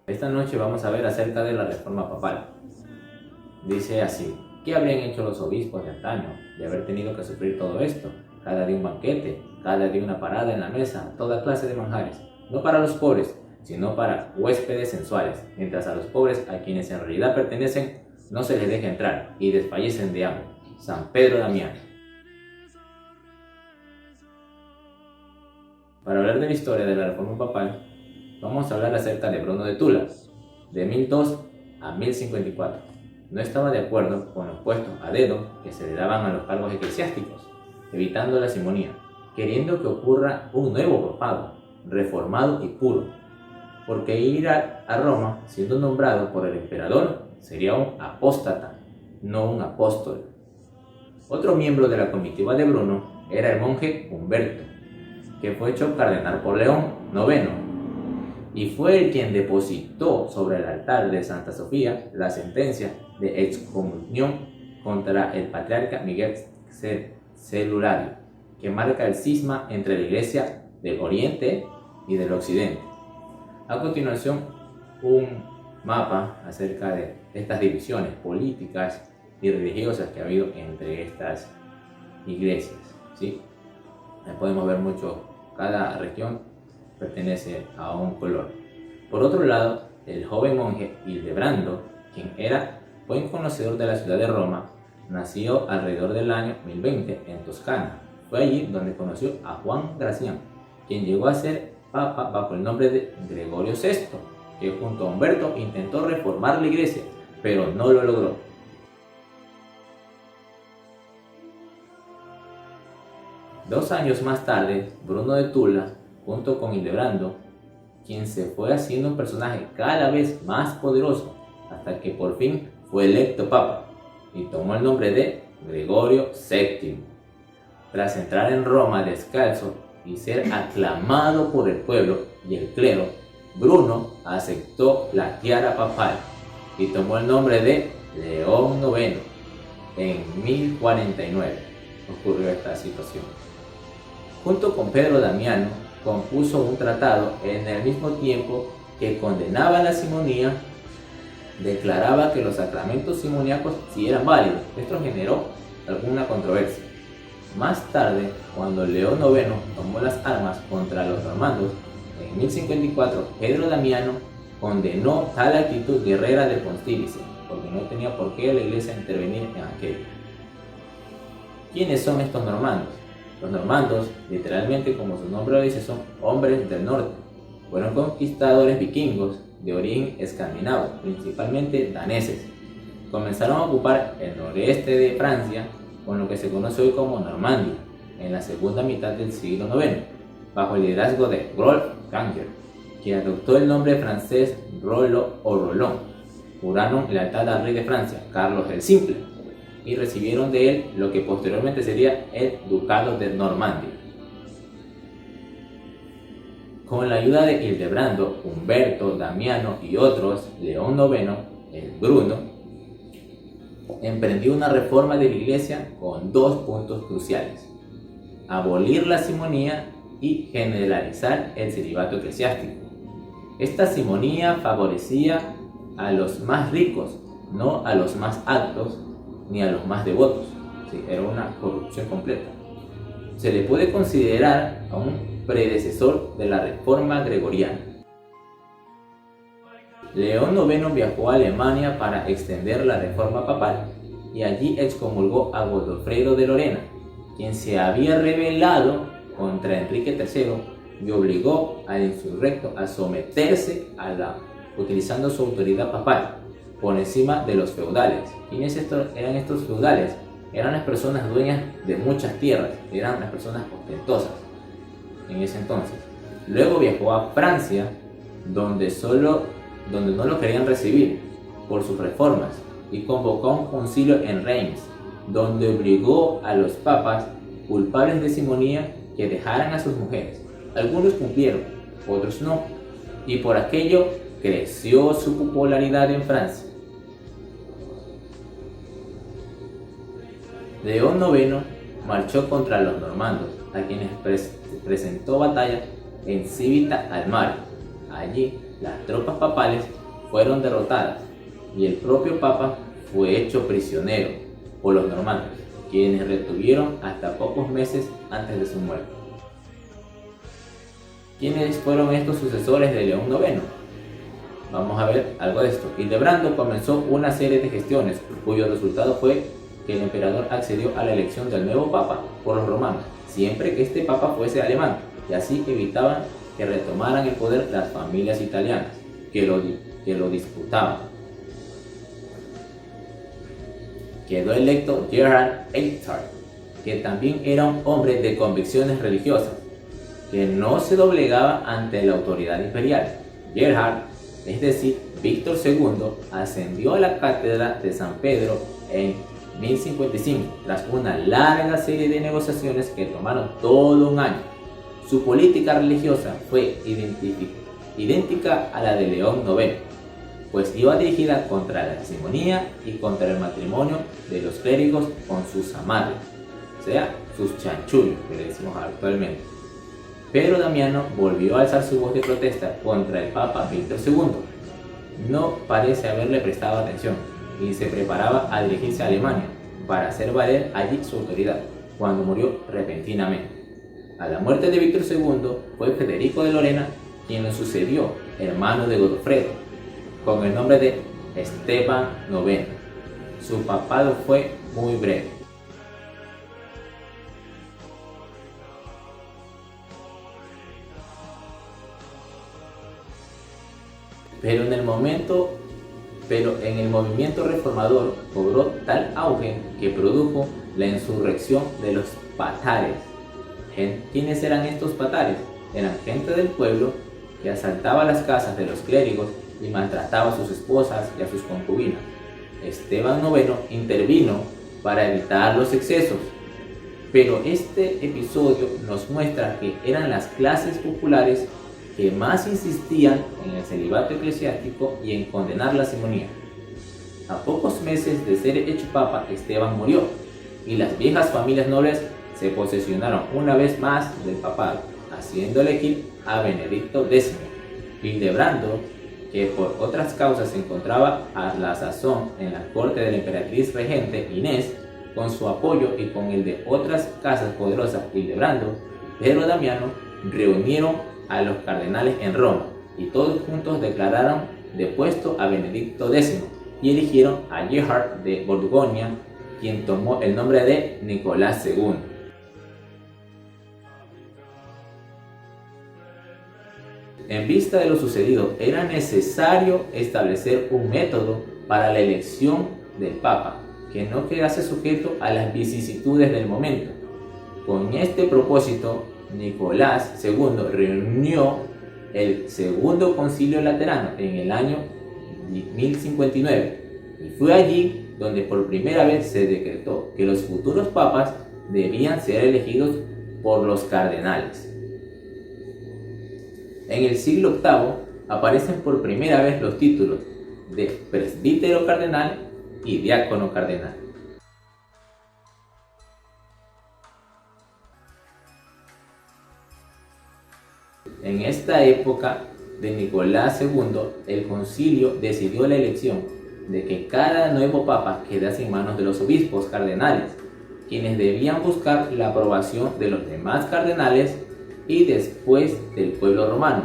Esta noche vamos a ver acerca de la reforma papal. Dice así: ¿qué habrían hecho los obispos de antaño de haber tenido que sufrir todo esto? Cada día un banquete, cada día una parada en la mesa, toda clase de manjares, no para los pobres, sino para huéspedes sensuales, mientras a los pobres, a quienes en realidad pertenecen, no se les deja entrar y desfallecen de hambre. San Pedro Damiano. Para hablar de la historia de la reforma papal, vamos a hablar acerca de Bruno de Tula, de 1002 a 1054. No estaba de acuerdo con los puestos a dedo que se le daban a los cargos eclesiásticos, evitando la simonía, queriendo que ocurra un nuevo papado, reformado y puro, porque ir a Roma siendo nombrado por el emperador sería un apóstata, no un apóstol. Otro miembro de la comitiva de Bruno era el monje Humberto, que fue hecho cardenal por León IX, y fue el quien depositó sobre el altar de Santa Sofía la sentencia de excomunión contra el patriarca Miguel Celulario, que marca el cisma entre la Iglesia del Oriente y del Occidente. A continuación, un mapa acerca de estas divisiones políticas y religiosas que ha habido entre estas iglesias, ¿sí? Podemos ver mucho, cada región pertenece a un color. Por otro lado, el joven monje Hildebrando, quien era buen conocedor de la ciudad de Roma, nació alrededor del año 1020 en Toscana. Fue allí donde conoció a Juan Gracián, quien llegó a ser papa bajo el nombre de Gregorio VI, que junto a Humberto intentó reformar la iglesia, pero no lo logró. Dos años más tarde, Bruno de Tula, junto con Hildebrando, quien se fue haciendo un personaje cada vez más poderoso, hasta que por fin fue electo papa y tomó el nombre de Gregorio VII. Tras entrar en Roma descalzo y ser aclamado por el pueblo y el clero, Bruno aceptó la tiara papal y tomó el nombre de León IX. En 1049 ocurrió esta situación. Junto con Pedro Damiano, compuso un tratado en el mismo tiempo que condenaba la simonía, declaraba que los sacramentos simoníacos sí eran válidos. Esto generó alguna controversia. Más tarde, cuando León IX tomó las armas contra los normandos, en 1054, Pedro Damiano condenó tal actitud guerrera del pontífice, porque no tenía por qué la iglesia intervenir en aquello. ¿Quiénes son estos normandos? Los normandos, literalmente como su nombre lo dice, son hombres del norte. Fueron conquistadores vikingos de origen escandinavo, principalmente daneses. Comenzaron a ocupar el noreste de Francia, con lo que se conoce hoy como Normandía, en la segunda mitad del siglo IX, bajo el liderazgo de Rolf Ganger, que adoptó el nombre francés Rollo o Rolón. Juraron lealtad al rey de Francia, Carlos el Simple, y recibieron de él lo que posteriormente sería el Ducado de Normandía. Con la ayuda de Hildebrando, Humberto, Damiano y otros, León IX, el Bruno, emprendió una reforma de la iglesia con dos puntos cruciales: abolir la simonía y generalizar el celibato eclesiástico. Esta simonía favorecía a los más ricos, no a los más aptos ni a los más devotos. Sí, era una corrupción completa. Se le puede considerar a un predecesor de la reforma gregoriana. León IX viajó a Alemania para extender la reforma papal y allí excomulgó a Godofredo de Lorena, quien se había rebelado contra Enrique III y obligó al insurrecto a someterse utilizando su autoridad papal por encima de los feudales. ¿Quiénes eran estos feudales? Eran las personas dueñas de muchas tierras, eran las personas ostentosas en ese entonces. Luego viajó a Francia, donde no lo querían recibir por sus reformas, y convocó un concilio en Reims, donde obligó a los papas culpables de simonía que dejaran a sus mujeres. Algunos cumplieron, otros no, y por aquello creció su popularidad en Francia. León IX marchó contra los normandos, a quienes presentó batalla en Civita al Mar. Allí, las tropas papales fueron derrotadas y el propio papa fue hecho prisionero por los normandos, quienes retuvieron hasta pocos meses antes de su muerte. ¿Quiénes fueron estos sucesores de León IX? Vamos a ver algo de esto. Hildebrando comenzó una serie de gestiones cuyo resultado fue que el emperador accedió a la elección del nuevo papa por los romanos, siempre que este papa fuese alemán, y así evitaban que retomaran el poder las familias italianas que lo disputaban. Quedó electo Gerhard Eichstätt, que también era un hombre de convicciones religiosas, que no se doblegaba ante la autoridad imperial. Gerhard, es decir, Víctor II, ascendió a la cátedra de San Pedro en 1055, tras una larga serie de negociaciones que tomaron todo un año. Su política religiosa fue idéntica a la de León IX, pues iba dirigida contra la simonía y contra el matrimonio de los clérigos con sus amadres, o sea, sus chanchullos, que le decimos actualmente. Pedro Damiano volvió a alzar su voz de protesta contra el Papa Víctor II. No parece haberle prestado atención y se preparaba a dirigirse a Alemania para hacer valer allí su autoridad, cuando murió repentinamente. A la muerte de Víctor II fue Federico de Lorena quien lo sucedió, hermano de Godofredo, con el nombre de Esteban IX. Su papado fue muy breve. Pero en el movimiento reformador cobró tal auge que produjo la insurrección de los patares. ¿Quiénes eran estos patares? Eran gente del pueblo que asaltaba las casas de los clérigos y maltrataba a sus esposas y a sus concubinas. Esteban IX intervino para evitar los excesos, pero este episodio nos muestra que eran las clases populares que más insistían en el celibato eclesiástico y en condenar la simonía. A pocos meses de ser hecho papa, Esteban murió y las viejas familias nobles se posesionaron una vez más del papado, haciendo elegir a Benedicto X. Hildebrando, que por otras causas se encontraba a la sazón en la corte de la emperatriz regente Inés, con su apoyo y con el de otras casas poderosas, Hildebrando y Pedro Damiano reunieron a los cardenales en Roma y todos juntos declararon depuesto a Benedicto X y eligieron a Gerhard de Borgoña, quien tomó el nombre de Nicolás II. En vista de lo sucedido, era necesario establecer un método para la elección del Papa, que no quedase sujeto a las vicisitudes del momento. Con este propósito, Nicolás II reunió el Segundo Concilio Laterano en el año 1059 y fue allí donde por primera vez se decretó que los futuros papas debían ser elegidos por los cardenales. En el siglo VIII aparecen por primera vez los títulos de presbítero cardenal y diácono cardenal. En esta época de Nicolás II, el concilio decidió la elección de que cada nuevo papa quedase en manos de los obispos cardenales, quienes debían buscar la aprobación de los demás cardenales y después del pueblo romano.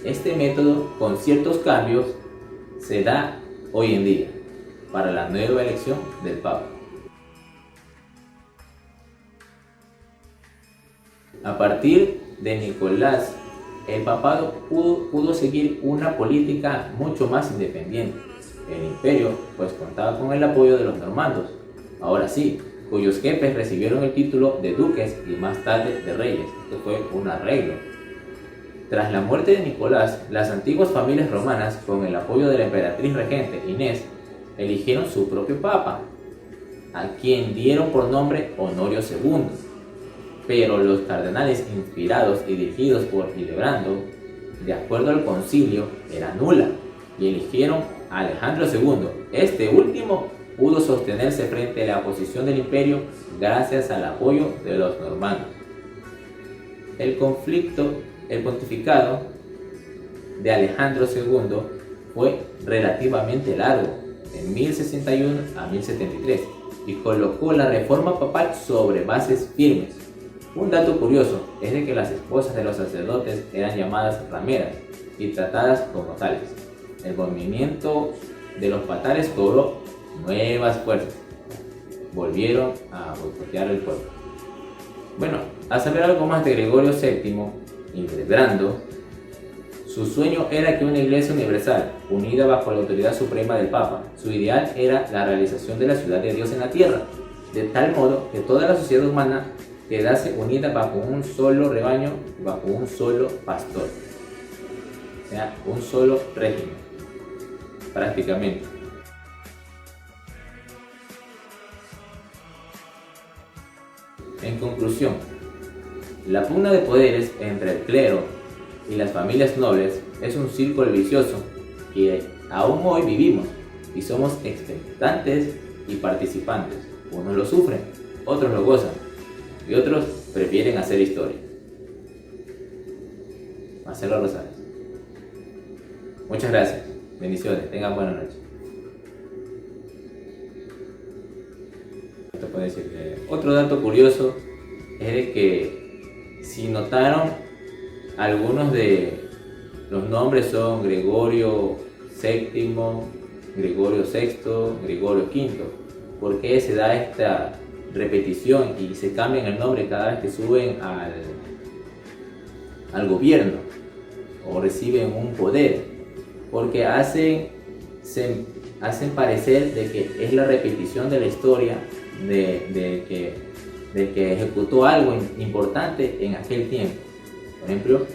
Este método, con ciertos cambios, se da hoy en día para la nueva elección del Papa. A partir de Nicolás, el papado pudo seguir una política mucho más independiente. El imperio pues contaba con el apoyo de los normandos, ahora sí, cuyos jefes recibieron el título de duques y más tarde de reyes. Esto fue un arreglo. Tras la muerte de Nicolás, las antiguas familias romanas, con el apoyo de la emperatriz regente Inés, eligieron su propio papa, a quien dieron por nombre Honorio II. Pero los cardenales inspirados y dirigidos por Hildebrando, de acuerdo al concilio, era nula y eligieron a Alejandro II. Este último pudo sostenerse frente a la oposición del imperio gracias al apoyo de los normandos. El pontificado de Alejandro II fue relativamente largo, de 1061 a 1073, y colocó la reforma papal sobre bases firmes. Un dato curioso es de que las esposas de los sacerdotes eran llamadas rameras y tratadas como tales. El movimiento de los patales cobró nuevas fuerzas. Volvieron a boicotear el pueblo. Bueno, a saber algo más de Gregorio VII, Hildebrando, su sueño era que una iglesia universal, unida bajo la autoridad suprema del Papa, su ideal era la realización de la ciudad de Dios en la tierra, de tal modo que toda la sociedad humana quedase unida bajo un solo rebaño, bajo un solo pastor. O sea, un solo régimen, prácticamente. En conclusión, la pugna de poderes entre el clero y las familias nobles es un círculo vicioso que aún hoy vivimos y somos expectantes y participantes. Unos lo sufren, otros lo gozan y otros prefieren hacer historia. Marcelo Rosales. Muchas gracias. Bendiciones. Tengan buena noche. Esto puede decir que otro dato curioso es de que si notaron, algunos de los nombres son Gregorio VII, Gregorio VI, Gregorio V. ¿Por qué se da esta repetición y se cambian el nombre cada vez que suben al gobierno o reciben un poder? Porque hacen parecer de que es la repetición de la historia de que ejecutó algo importante en aquel tiempo. Por ejemplo,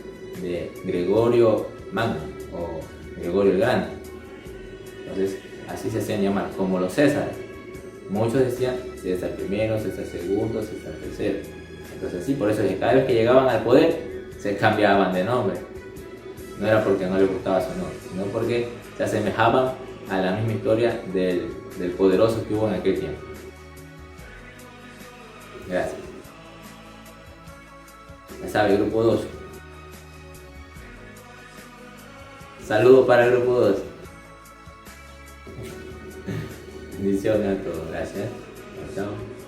de Gregorio Magno o Gregorio el Grande. Entonces, así se hacían llamar, como los Césares. Muchos decían César I, César II, César III. Entonces, sí, por eso es que cada vez que llegaban al poder se cambiaban de nombre. No era porque no les gustaba su nombre, sino porque se asemejaban a la misma historia del poderoso que hubo en aquel tiempo. Gracias. Ya sabe, grupo 2. Saludos para el grupo 2. Bendiciones a todos. Gracias. Chao.